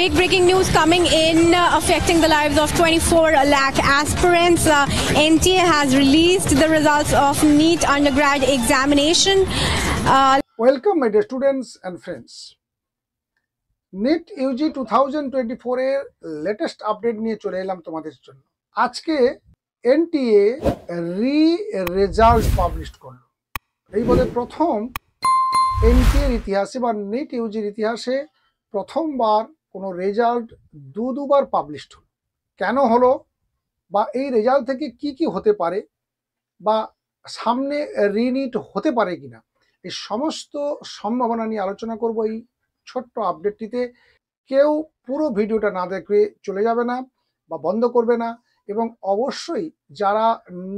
Big breaking news coming in affecting the lives of 24 lakh aspirants. NTA has released the results of NEET undergrad examination. Welcome my dear students and friends. NEET UG 2024 এর latest update নিয়ে চলে এলাম তোমাদের জন্য। আজকে NTA result publish করলো। এই বলে প্রথম NTA এর ইতিহাসে বা NEET UG এর ইতিহাসে প্রথমবার কোনো রেজাল্ট দুবার পাবলিশ হলো। কেন হলো বা এই রেজাল্ট থেকে কি কি হতে পারে বা সামনে রিনিট হতে পারে কিনা, এই সমস্ত সম্ভাবনা নিয়ে আলোচনা করব এই ছোট্ট আপডেটটিতে। কেউ পুরো ভিডিওটা না দেখে চলে যাবে না বা বন্ধ করবে না, এবং অবশ্যই যারা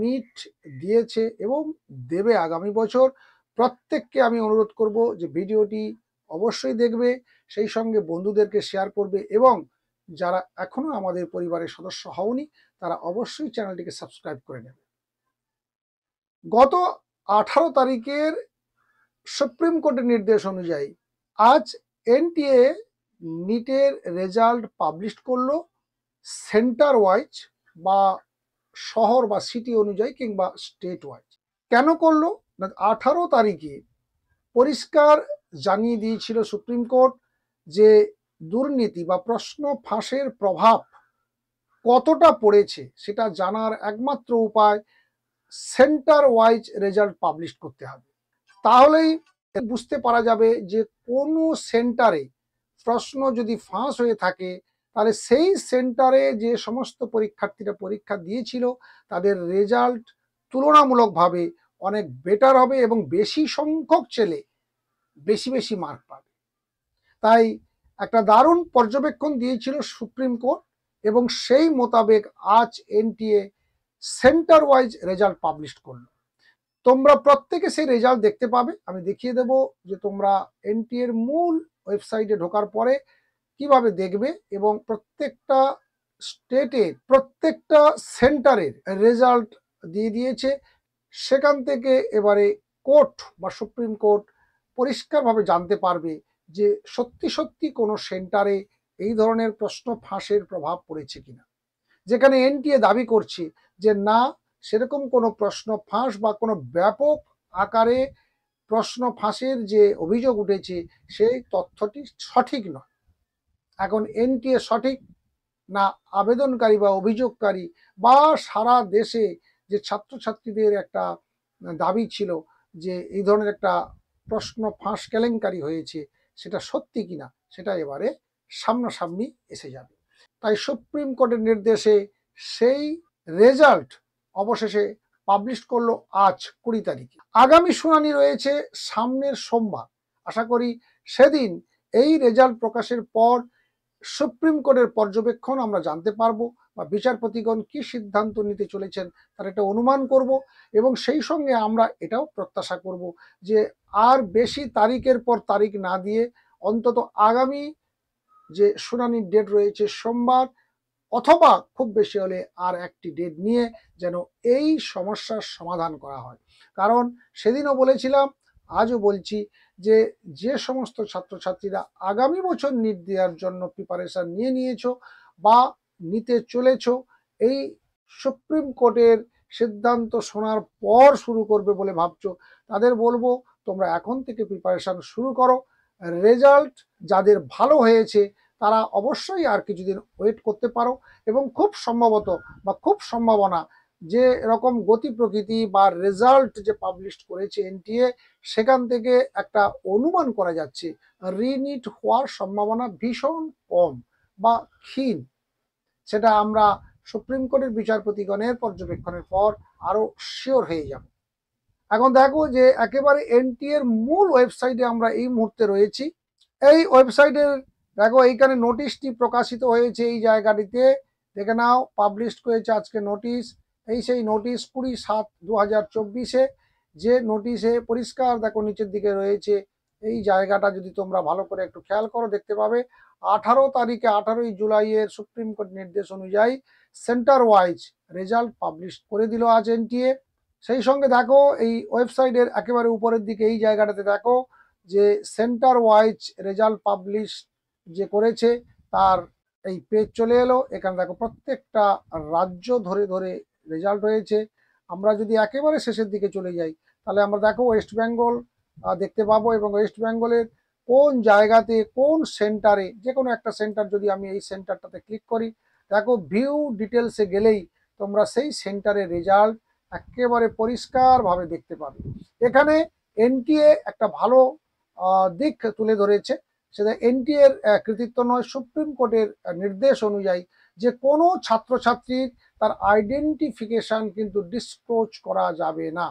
নিট দিয়েছে এবং দেবে আগামী বছর প্রত্যেককে আমি অনুরোধ করব যে ভিডিওটি অবশ্যই দেখবে, সেই সঙ্গে বন্ধুদেরকে শেয়ার করবে, এবং যারা এখনো আমাদের পরিবারের সদস্য হওনি তারা অবশ্যই চ্যানেলটিকে সাবস্ক্রাইব করে নেবে। গত 18 তারিখের সুপ্রিম কোর্টের নির্দেশ অনুযায়ী আজ NTA নিটের রেজাল্ট পাবলিশ করলো সেন্টার ওয়াইজ বা শহর বা সিটি অনুযায়ী কিংবা স্টেট ওয়াইজ। কেন করলো না, 18 তারিখে পরিষ্কার জানিয়ে দিয়েছিল সুপ্রিম কোর্ট যে দুর্নীতি বা প্রশ্ন ফাঁসের প্রভাব কতটা পড়েছে সেটা জানার একমাত্র উপায় সেন্টার ওয়াইজ রেজাল্ট পাবলিশ করতে হবে। তাহলেই বুঝতে পারা যাবে যে কোনো সেন্টারে প্রশ্ন যদি ফাঁস হয়ে থাকে তাহলে সেই সেন্টারে যে সমস্ত পরীক্ষার্থীরা পরীক্ষা দিয়েছিল তাদের রেজাল্ট তুলনামূলকভাবে অনেক বেটার হবে এবং বেশি সংখ্যক ছেলে বেশি মার্ক পাবে। তাই একটা দারুণ পর্যবেক্ষণ দিয়েছিল সুপ্রিম কোর্ট এবং সেই মোতাবেক আজ NTA centre wise result publish করলো। তোমরা প্রত্যেকে সেই রেজাল্ট দেখতে পাবে। আমি দেখিয়ে দেব যে তোমরা NTA এর মূল ওয়েবসাইটে ঢোকার পরে কিভাবে দেখবে, এবং প্রত্যেকটা স্টেটের প্রত্যেকটা সেন্টারের রেজাল্ট দিয়ে দিয়েছে। সেখান থেকে এবারে কোর্ট বা সুপ্রিম কোর্ট পরিষ্কারভাবে জানতে পারবে যে সত্যি কোনো সেন্টারে এই ধরনের প্রশ্ন ফাঁসের প্রভাব পড়েছে কিনা। যেখানে NTA দাবি করছে যে না, সেরকম কোনো প্রশ্ন ফাঁস বা কোনো ব্যাপক আকারে প্রশ্ন ফাঁসের যে অভিযোগ উঠেছে সেই তথ্যটি সঠিক নয়। এখন NTA সঠিক না আবেদনকারী বা অভিযোগকারী বা সারা দেশে যে ছাত্রছাত্রীদের একটা দাবি ছিল যে এই ধরনের একটা প্রশ্ন ফাঁস কেলেঙ্কারি হয়েছে, সেটা সত্যি কিনা সেটা এবারে সামনাসামনি এসে যাবে। তাই সুপ্রিম কোর্টের নির্দেশে সেই রেজাল্ট অবশেষে পাবলিশ করলো আজ 20 তারিখে। আগামী শুনানি রয়েছে সামনের সোমবার। আশা করি সেদিন এই রেজাল্ট প্রকাশের পর সুপ্রিম কোর্টের পর্যবেক্ষণ আমরা জানতে পারবো বা বিচারপতিগণ কি সিদ্ধান্ত নিতে চলেছেন তার একটা অনুমান করব, এবং সেই সঙ্গে আমরা এটাও প্রত্যাশা করব যে আর বেশি তারিখের পর তারিখ না দিয়ে অন্তত আগামী যে শুনানির ডেট রয়েছে সোমবার, অথবা খুব বেশি হলে আর একটি ডেট নিয়ে যেন এই সমস্যার সমাধান করা হয়। কারণ সেদিনও বলেছিলাম, আজও বলছি যে যে সমস্ত ছাত্রছাত্রীরা আগামী বছর নিট দেওয়ার জন্য প্রিপারেশন নিয়ে নিয়েছো বা নিতে চলেছো, এই সুপ্রিম কোর্টের সিদ্ধান্ত শোনার পর শুরু করবে বলে ভাবছো, তাদের বলবো তোমরা এখন থেকে প্রিপারেশন শুরু করো। রেজাল্ট যাদের ভালো হয়েছে তারা অবশ্যই আর কিছুদিন ওয়েট করতে পারো, এবং খুব সম্ভবত বা খুব সম্ভাবনা যে রকম গতি প্রকৃতি বা রেজাল্ট যে পাবলিশ করেছে NTA, সেখান থেকে একটা অনুমান করা যাচ্ছে রিনিট হওয়ার সম্ভাবনা ভীষণ কম বা ক্ষীণ। সেটা আমরা সুপ্রিম কোর্টের বিচারপতিগণের পর্যবেক্ষণের পর আরো শিওর হয়ে যাব। এখন দেখো যে একেবারে NTA এর মূল ওয়েবসাইটে আমরা এই মুহূর্তে রয়েছি। এই ওয়েবসাইটের দেখো এইখানে নোটিশটি প্রকাশিত হয়েছে, এই জায়গাটিতে দেখে নাও পাবলিশ করেছে আজকে নোটিশ। এই সেই নোটিশ 20/7/2024 যে নোটিশে পরিষ্কার দেখো নিচের দিকে রয়েছে এই জায়গাটা, যদি তোমরা ভালো করে একটু খেয়াল করো দেখতে পাবে 18 তারিখে 18ই জুলাইয়ের সুপ্রিম কোর্ট নির্দেশ অনুযায়ী সেন্টার ওয়াইজ রেজাল্ট পাবলিশ করে দিল আজ NTA। সেই সঙ্গে দেখো এই ওয়েবসাইটের একেবারে উপরের দিকে এই জায়গাটাতে দেখো যে সেন্টার ওয়াইজ রেজাল্ট পাবলিশ যে করেছে তার এই পেজ চলে এলো। এখানে দেখো প্রত্যেকটা রাজ্য ধরে ধরে রেজাল্ট হয়েছে। আমরা যদি একেবারে শেষের দিকে চলে যাই তাহলে আমরা দেখো ওয়েস্ট বেঙ্গল দেখতে পাবো, এবং ওয়েস্ট বেঙ্গলের কোন জায়গাতে কোন সেন্টারে, যে কোনো একটা সেন্টার, যদি আমি এই সেন্টারটাতে ক্লিক করি, দেখো ভিউ ডিটেলসে গেলেই তোমরা সেই সেন্টারের রেজাল্ট একেবারে পরিষ্কারভাবে দেখতে পাবে। এখানে এনটিএ একটা ভালো দিক তুলে ধরেছে, সেটা এনটিএর কৃতিত্ব নয়, সুপ্রিম কোর্টের নির্দেশ অনুযায়ী যে কোনো ছাত্রছাত্রীর তার আইডেন্টিফিকেশন কিন্তু ডিসক্লোজ করা যাবে না।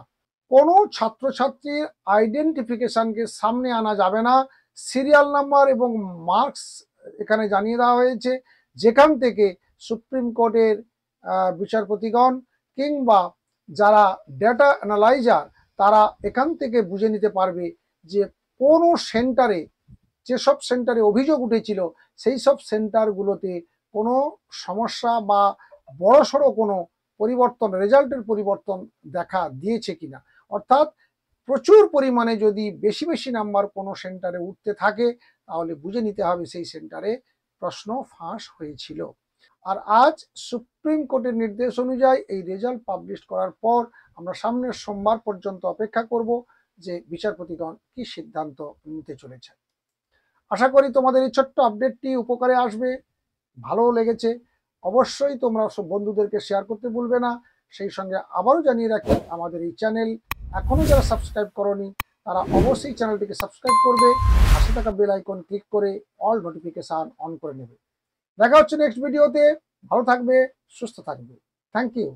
কোনো ছাত্রছাত্রীর আইডেন্টিফিকেশনকে সামনে আনা যাবে না। সিরিয়াল নাম্বার এবং মার্কস এখানে জানিয়ে দেওয়া হয়েছে, যেখান থেকে সুপ্রিম কোর্টের বিচারপতিগণ কিংবা যারা ডেটা অ্যানালাইজার তারা এখান থেকে বুঝে নিতে পারবে যে কোনো সেন্টারে, যেসব সেন্টারে অভিযোগ উঠেছিল সেই সব সেন্টারগুলোতে কোনো সমস্যা বা বড়সড় কোনো পরিবর্তন, রেজাল্টের পরিবর্তন দেখা দিয়েছে কিনা। অর্থাৎ প্রচুর পরিমাণে যদি বেশি বেশি নাম্বার কোনো সেন্টারে উঠতে থাকে তাহলে বুঝে নিতে হবে সেই সেন্টারে প্রশ্ন ফাঁস হয়েছিল। আর আজ সুপ্রিম কোর্টের নির্দেশ অনুযায়ী এই রেজাল্ট পাবলিশ করার পর আমরা সামনের সোমবার পর্যন্ত অপেক্ষা করব যে বিচারপতিগণ কি সিদ্ধান্ত নিতে চলেছে। আশা করি তোমাদের এই ছোট্ট আপডেটটি উপকারে আসবে। ভালো লেগেছে অবশ্যই তোমরা সব বন্ধুদেরকে শেয়ার করতে ভুলবে না। সেই সঙ্গে আবারও জানিয়ে রাখি, আমাদের এই চ্যানেল এখনো যারা সাবস্ক্রাইব করনি তারা অবশ্যই চ্যানেলটিকে সাবস্ক্রাইব করবে, পাশে থাকা বেল আইকন ক্লিক করে অল নোটিফিকেশন অন করে নেবে। দেখা হচ্ছে নেক্সট ভিডিওতে। ভালো থাকবে, সুস্থ থাকবে। Thank you.